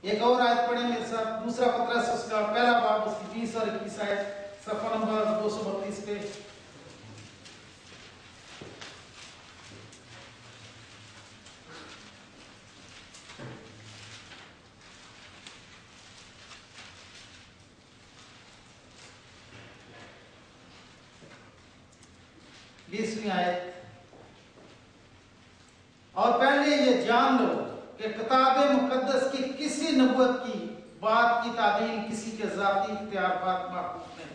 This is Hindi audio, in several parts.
एक और आयत पढ़ेंगे सर, दूसरा पत्रस उसका पहला बाब उसकी 20 और 21 आयत, सफा नंबर 232 पे। आयत, और पहले ये जान लो कि किताब मुकद्दस की किसी नबूवत की बात की तादील किसी के जाती इख्तियार पर महफूज नहीं,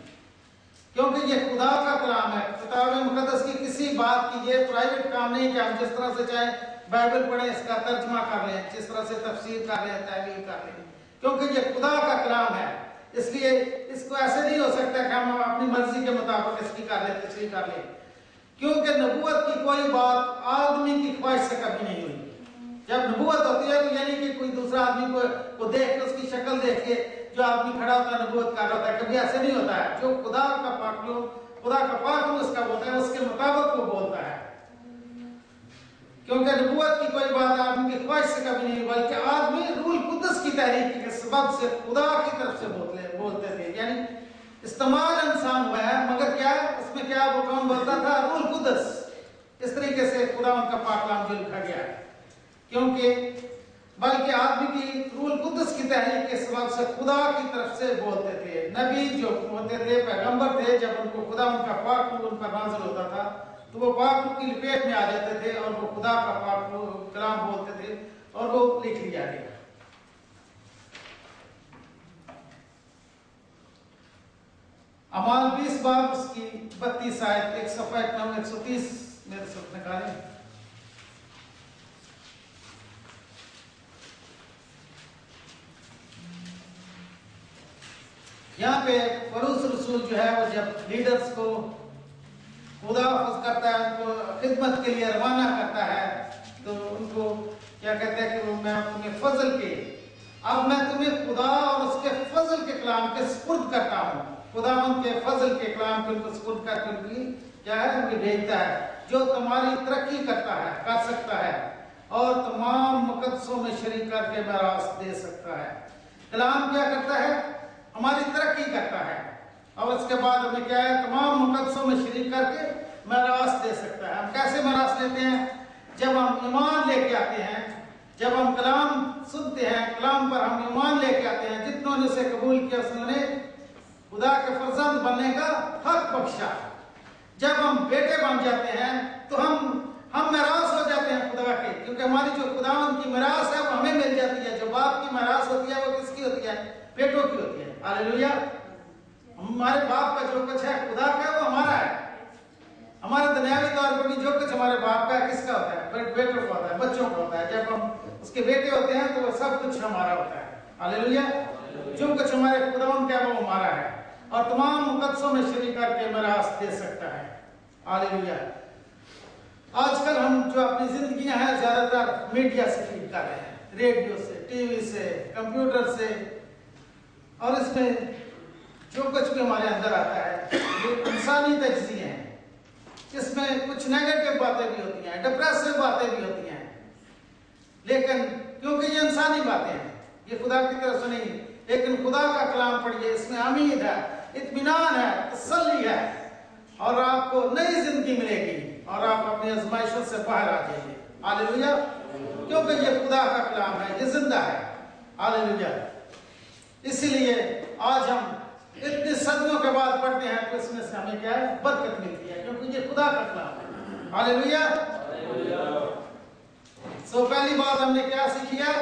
क्योंकि ये खुदा का कलाम है। किताब मुकद्दस की किसी बात की ये प्राइवेट काम नहीं कि हम जिस तरह से चाहे बाइबल पढ़ें, इसका तर्जमा कर लें, जिस तरह से तफसीर कर लें, तावील कर लें, क्योंकि ये खुदा का कलाम है। इसलिए इसको ऐसे नहीं हो सकता कि हम अपनी मर्जी के मुताबिक इसकी कर लें, तशरीह कर लें, क्योंकि नबूवत की कोई बात आदमी की ख्वाहिश से कभी नहीं हुई। जब नबूवत होती है तो यानी कि कोई दूसरा आदमी को देख के, उसकी शक्ल देख के जो आदमी खड़ा होता है नबूवत कर रहा होता है, कभी ऐसे नहीं होता है। जो खुदा का पाकलूम उसका बोलता है, उसके मुताबिक वो बोलता है, क्योंकि नबूवत की कोई बात आदमी की ख्वाहिश से कभी नहीं, बल्कि आदमी रूह कुद्दस की तहरीक के सबब से खुदा की तरफ से बोलते थे। यानी इस्तेमाल इंसान हुआ है, मगर क्या उसमें क्या वो कौन बोलता था? रूह कुद्दस। इस तरीके से खुदा उनका पाकलाम जो लिखा गया है, क्योंकि बल्कि आदमी की रूह कुद्दस की तहरीक के सबब से खुदा की तरफ से बोलते थे। नबी जो होते थे, पैगंबर थे, जब उनको खुदा उनका पाक उन पर नाज़िल होता था तो वो पाक की लपेट में आ जाते थे और वो खुदा का पाक कलाम बोलते थे और वो लिख लिया गया। अमाल 20 बाब उसकी 32 आयत, एक सफा 130 मेरे साथ निकालें। यहाँ पे फरूस रसूल जो है वो जब लीडर्स को खुदा करता है, उनको खिदमत के लिए रवाना करता है, तो उनको क्या कहते हैं कि वो मैं तुम्हें फजल के, अब मैं तुम्हें खुदा और उसके फजल के कलाम के सुपुर्द करता हूँ। खुदा उनके फजल के कलाम के उनको सुपुर्द करके उनकी क्या है, उनकी भेजता है, जो तुम्हारी तरक्की करता है, कर सकता है और तमाम मुकद्दसों में शरीक करके मिरास दे सकता है। कलाम क्या करता है? हमारी तरक्की करता है, और उसके बाद हमें क्या है, तमाम मुकद्दसों में शरीक करके मिरास दे सकता है। हम कैसे मिरास लेते हैं? जब हम ईमान लेके आते हैं, जब हम कलाम सुनते हैं, कलाम पर हम ईमान लेके आते हैं। जितनों ने उसे कबूल किया उसने खुदा के फर्जंद बनने का हक बख्शा। जब हम बेटे बन जाते हैं तो हम मिरास हो जाते हैं खुदा के, क्योंकि हमारी जो खुदावंद की मिरास है वो हमें मिल जाती है। जो बाप की मिरास होती है वो किसकी होती है? बेटों की होती है। हालेलुया। हमारे बाप का जो कुछ है खुदा का, वो हमारा है। हमारे दुनियावी तौर पर भी जो कुछ हमारे बाप का है, किसका होता है? बेटों का होता है, बच्चों का होता है। जब हम उसके बेटे होते हैं तो वो सब कुछ हमारा होता है। हालेलुया। जो कुछ हमारे खुदावंद का है वो हमारा है, और तमाम मुकद्दसों में शरीक करके मिरास दे सकता है। हालेलुया। आजकल हम जो अपनी जिंदगियां हैं ज्यादातर मीडिया से फीड कर रहे हैं, रेडियो से, टीवी से, कंप्यूटर से, और इसमें जो कुछ भी हमारे अंदर आता है ये इंसानी तज्ज़िये हैं। इसमें कुछ नेगेटिव बातें भी होती हैं, डिप्रेसिव बातें भी होती हैं, लेकिन क्योंकि ये इंसानी बातें हैं, ये खुदा की तरफ से नहीं। लेकिन खुदा का कलाम पढ़िए, इसमें उम्मीद है, इत्मीनान है, तसल्ली है, और आपको नई जिंदगी मिलेगी और आप अपनी आज़माइशों से बाहर आ जाइए। हालेलुया। क्योंकि ये खुदा का कलाम है, ये जिंदा है। हालेलुया। इसीलिए आज हम इतने सदियों के बाद पढ़ते हैं तो इसमें से हमें क्या है, बरकत मिलती है, क्योंकि ये खुदा का कलाम है। हालेलुया। सो पहली बात हमने क्या सीखी है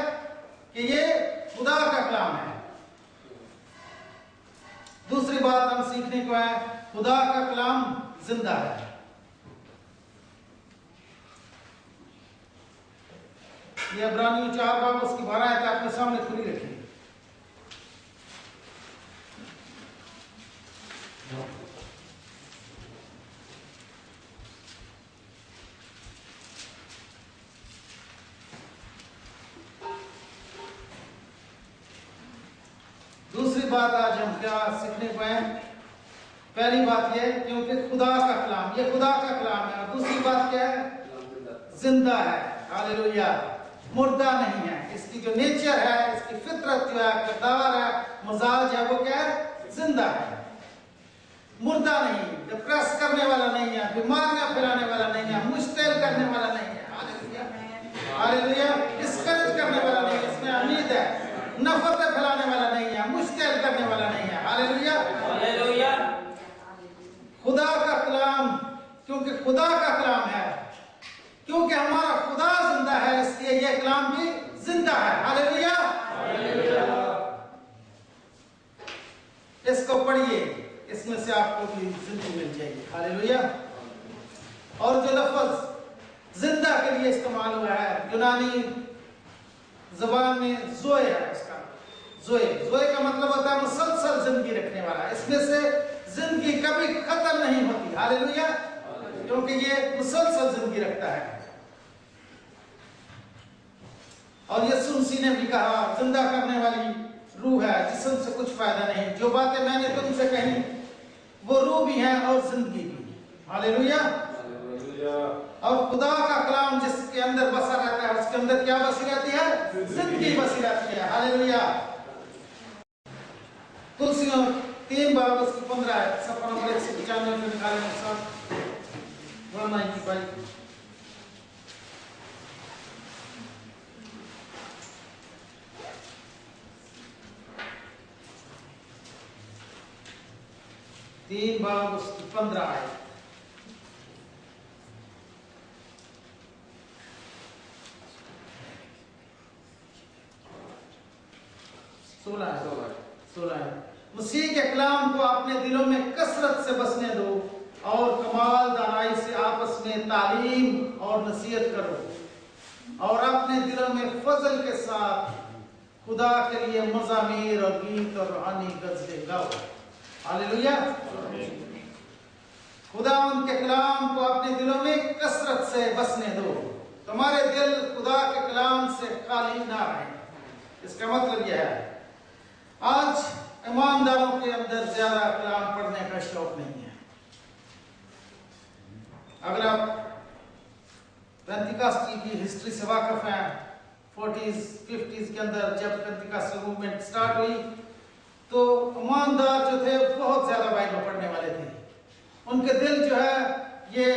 कि ये खुदा का कलाम है। दूसरी बात हम सीखने को है, खुदा का कलाम जिंदा है। ये इब्रानियों 4 बाब उसकी 12 आयत आपके सामने खुली रखी। दूसरी बात आज हम क्या सीखने को है? पहली बात यह क्योंकि खुदा का कलाम, ये खुदा का कलाम है, और दूसरी बात क्या है? जिंदा है। हालेलुया। मुर्दा नहीं है। इसकी जो नेचर है, इसकी फितरत जो है, किरदार है, मजाज है, वो क्या है? जिंदा है, मुर्दा नहीं, डिप्रेस करने वाला नहीं है, बीमारियां फैलाने वाला नहीं है, मुश्तिल करने वाला नहीं है। हालेलुया, डिस्करेज करने वाला नहीं है, इसमें उम्मीद है। नफरत फैलाने वाला नहीं है, मुश्तिल करने वाला नहीं है। Hallelujah, hallelujah. खुदा का कलाम, क्योंकि खुदा का कलाम है, क्योंकि हमारा खुदा जिंदा है, इसलिए यह कलाम भी जिंदा है। Hallelujah, hallelujah. इसको पढ़िए, इसमें से आपको भी जिंदगी मिल जाएगी। हालेलुया। और जो लफ्ज जिंदा के लिए इस्तेमाल हुआ है यूनानी ज़बान में ज़ोए है। इसका ज़ोए का मतलब होता है मुसलसल जिंदगी रखने वाला। इसमें से जिंदगी कभी खत्म नहीं होती। हालेलुया, क्योंकि ये मुसलसल जिंदगी रखता है। और यीशु मसीह ने भी कहा, जिंदा करने वाली रूह है, जिस्म से कुछ फायदा नहीं। जो बातें मैंने तुमसे कही वो रूह भी है और जिंदगी भी। हालेलुया। और खुदा का कलाम जिसके अंदर बसा रहता है, उसके अंदर क्या बसी रहती है? जिंदगी बसी रहती है। हालेलुया। तुलसियों 3 बार उसकी 15 है, सफर नंबर 195 में निकालें सब 195। तीन बार उसकी 15 है। 16 है। मसीह के कलाम को अपने दिलों में कसरत से बसने दो और कमाल दानाई से आपस में तालीम और नसीहत करो और अपने दिलों में फजल के साथ खुदा के लिए मज़ामीर और गीत और रूहानी गज़लें गाओ। हालेलुया। खुदा उनके कलाम को अपने दिलों में कसरत से बसने दो। तुम्हारे दिल खुदा के कलाम से खाली ना रहे। इसका मतलब यह है, आज ईमानदारों के अंदर ज्यादा कलाम पढ़ने का शौक नहीं है। अगर आप पेंटिकॉस्टल की हिस्ट्री से वाकिफ हैं, 40s 50s के अंदर जब पेंटिकॉस्टल मूवमेंट स्टार्ट हुई तो ईमानदार जो थे बहुत ज्यादा बाइबल पढ़ने वाले थे। उनके दिल जो है ये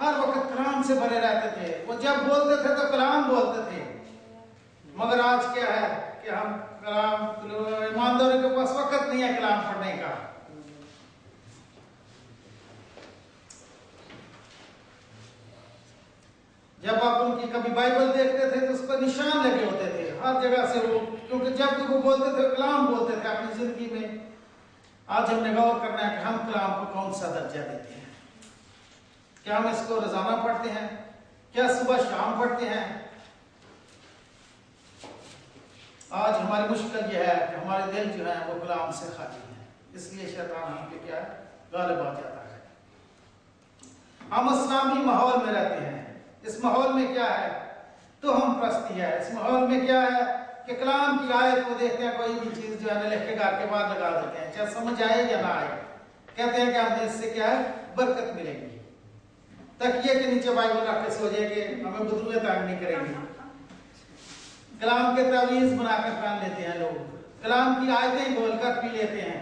हर वक्त कलाम से भरे रहते थे। वो जब बोलते थे तो कलाम बोलते थे। मगर आज क्या है कि हम कलाम, ईमानदारों के पास वक्त नहीं है कलाम पढ़ने का। जब आप उनकी कभी बाइबल देखते थे तो उस पर निशान लगे होते थे हर जगह से वो, क्योंकि जब भी वो बोलते थे कलाम बोलते थे अपनी जिंदगी में। आज हमने गौर करना है कि हम कलाम को कौन सा दर्जा देते हैं। क्या हम इसको रोजाना पढ़ते हैं? क्या सुबह शाम पढ़ते हैं? आज हमारी मुश्किल यह है कि हमारे दिल जो है वो कलाम से खाली है, इसलिए शैतान हम पे क्या है, गालिब आ जाता है। हम इस्लामी माहौल में रहते हैं। इस माहौल में क्या है? तो हम प्रस्ती है। इस माहौल में क्या है कि कलाम की आयत को देखते हैं, कोई भी चीज जो है लिख के घर के बाद लगा देते हैं, चाहे समझ आए या ना आए। कहते हैं कि हमें इससे क्या है, बरकत मिलेगी। तकिए के नीचे बाइबल रख के सो जाएंगे, हमें बुजुर्ग तंग नहीं करेंगे। कलाम के तावीज बनाकर पहन लेते हैं लोग, कलाम की आयतें बोलकर पी लेते हैं।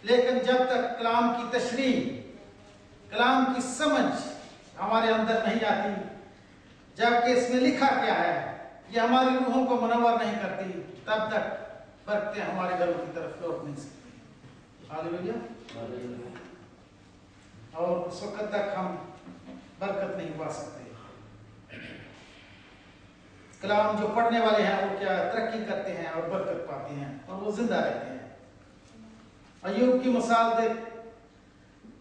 लेकिन जब तक कलाम की तशरीह, कलाम की समझ हमारे अंदर नहीं आती, जबकि इसमें लिखा क्या है ये हमारी रूहों को मनवर नहीं करती, तब तक बरकतें हमारे घरों की तरफ लौट नहीं सकती। हालेलुया। और उस वक्त तक हम बरकत नहीं पा सकते। कलाम जो पढ़ने वाले हैं वो क्या तरक्की करते हैं और बरकत पाते हैं और वो जिंदा रहते हैं। अय्यूब की मिसाल देख,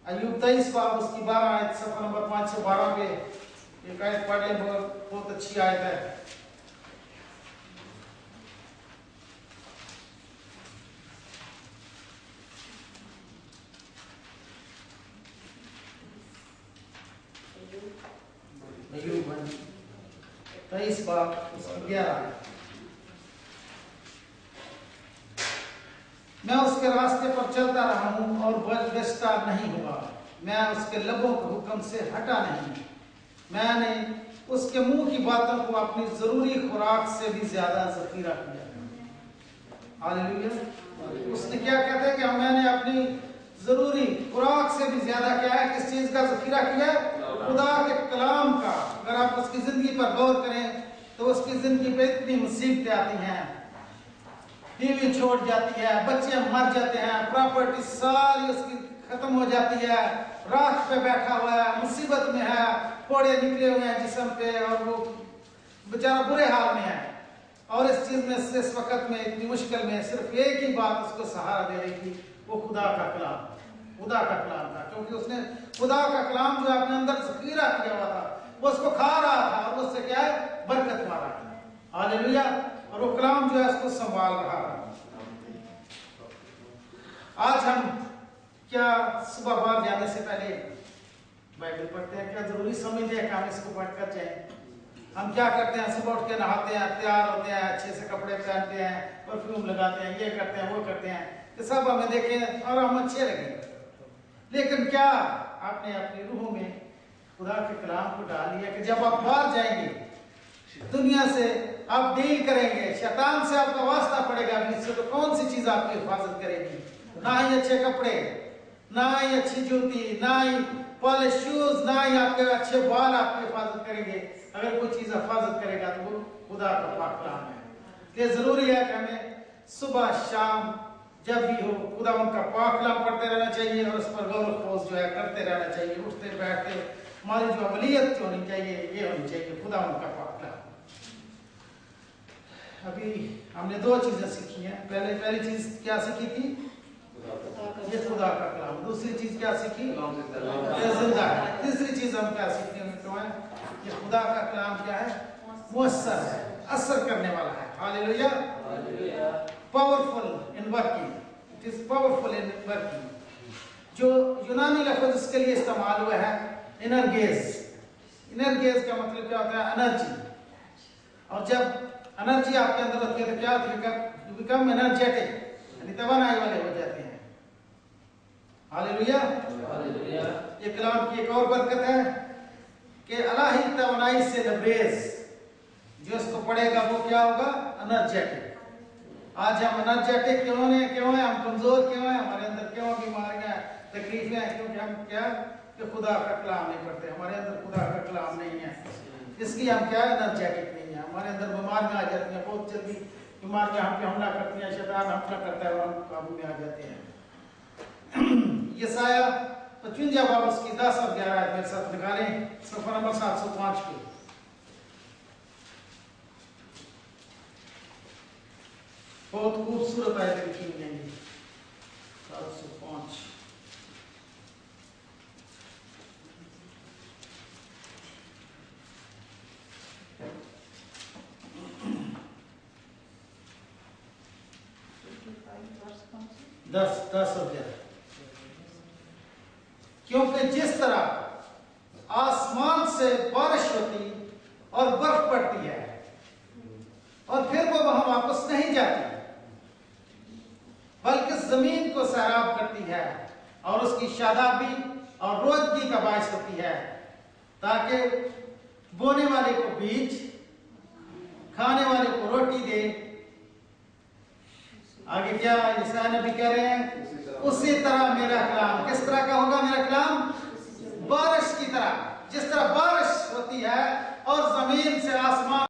अय्यूब 23 बाब उसकी 12 आयत, सफा नंबर 512 पे एक आयत पढ़ ले, बहुत अच्छी आयत है। अय्यूब 23 बाब उसकी 11। मैं उसके रास्ते पर चलता रहा हूं और बचता नहीं हुआ, मैं उसके लबों के हुक्म से हटा नहीं। मैंने उसके मुंह की बातों को अपनी जरूरी खुराक से भी ज्यादा जखीरा किया। हालेलुया। उसने क्या कहते हैं कि मैंने अपनी जरूरी खुराक से भी ज्यादा क्या है, किस चीज का जखीरा किया? खुदा के कलाम का। अगर आप उसकी जिंदगी पर गौर करें तो उसकी जिंदगी पे इतनी मुसीबतें आती हैं, बीवी छोड़ जाती है, बच्चे मर जाते हैं, प्रॉपर्टी सारी उसकी खत्म हो जाती है, राख पे बैठा हुआ है, मुसीबत में है, फोड़े निकले हुए हैं जिस्म पे और वो बेचारा बुरे हाल में है। और इस चीज में इस वक्त में इतनी मुश्किल में सिर्फ एक ही बात उसको सहारा दे रही थी, वो खुदा का कलाम, खुदा का कलाम था। क्योंकि उसने खुदा का कलाम जो अपने अंदर जखीरा किया हुआ था वो उसको खा रहा था और उससे क्या है, बरकत पा रहा था। हालेलुया। और वो कलाम जो है उसको संभाल रहा था। आज हम क्या सुबह बाहर जाने से पहले बाइबल पढ़ते हैं? क्या जरूरी समझते हैं कि हम इसको पढ़कर जाएं? हम क्या करते हैं? सुबह उठ के नहाते हैं, तैयार होते हैं, अच्छे से कपड़े पहनते हैं, परफ्यूम लगाते हैं, ये करते हैं, वो करते हैं कि सब हमें देखें और हम अच्छे लगे। लेकिन क्या आपने अपनी रूह में खुदा के कलाम को डाल लिया कि जब आप बाहर जाएंगे, दुनिया से आप डील करेंगे, शैतान से आपका वास्ता पड़ेगा बीच से, तो कौन सी चीज आपकी हिफाजत करेगी? ना ही अच्छे कपड़े, ना ही अच्छी जूती, ना ही पॉलिश शूज, ना ही आपके अच्छे बाल आपकी हिफाजत करेंगे। अगर कोई चीज हिफाजत करेगा तो वो खुदा का पाक कलाम है। ये जरूरी है कि हमें सुबह शाम जब भी हो खुदा उनका पाक कलाम पढ़ते रहना चाहिए और उस पर गौर खोज जो है करते रहना चाहिए। उठते बैठते हमारी जो अमलियत होनी चाहिए ये होनी चाहिए खुदा उनका पाक कलाम। अभी हमने दो चीजें सीखी हैं। पहली चीज क्या सीखी थी? ये खुदा का कलाम। दूसरी चीज क्या सीखी? ये जिंदा है। तीसरी चीज हम क्या सीखने में तो है कि खुदा का कलाम क्या है? मुअस्सर है, असर करने वाला है। Hallelujah. Powerful in working, it is powerful in working. जो यूनानी लफ्ज इसके लिए इस्तेमाल हुआ है एनर्गेज। एनर्गेज का मतलब क्या होता है? एनर्जी। और जब एनर्जी आपके अंदर होती है तो क्या होता है? यू बिकम एनर्जेटिक, यानी तवानाई वाले हो जाते हैं। हालेलुया। ये कलाम की एक और बरकत है कि अलाही तवानाई से लबरेज, जो इसको पढ़ेगा वो क्या होगा? एनर्जेटिक। आज हम एनर्जेटिक क्यों हैं? हम कमजोर क्यों हैं? हमारे अंदर क्यों बीमारियां, तकलीफें हैं? क्योंकि हम क्या कि खुदा का कलाम नहीं पढ़ते, हमारे अंदर खुदा का कलाम नहीं है, इसलिए हम क्या एनर्जेटिक नहीं है। हमारे अंदर बीमारियां आ जाती हैं, बहुत जल्दी बीमारियां हम पे हमला करती हैं, शैतान हमला करता है और हम काबू में आ जाते हैं। यसाया 55 बाब उसकी 10 और 11 मेरे साथ निकालें, सफर नंबर 705 पे। बहुत खूबसूरत आयतें लिखी हुई हैं 705। दस और 11। क्योंकि जिस तरह आसमान से बारिश होती और बर्फ पड़ती है और फिर वो वहां वापस नहीं जाती, बल्कि जमीन को सैराब करती है और उसकी शादाबी और रोजगी का बायस होती है, ताकि बोने वाले को बीज, खाने वाले को रोटी दे। आगे क्या यशायाह नबी कह रहे हैं? उसी तरह मेरा कलाम, किस तरह का होगा मेरा कलाम? बारिश की तरह। जिस तरह बारिश होती है और जमीन से आसमान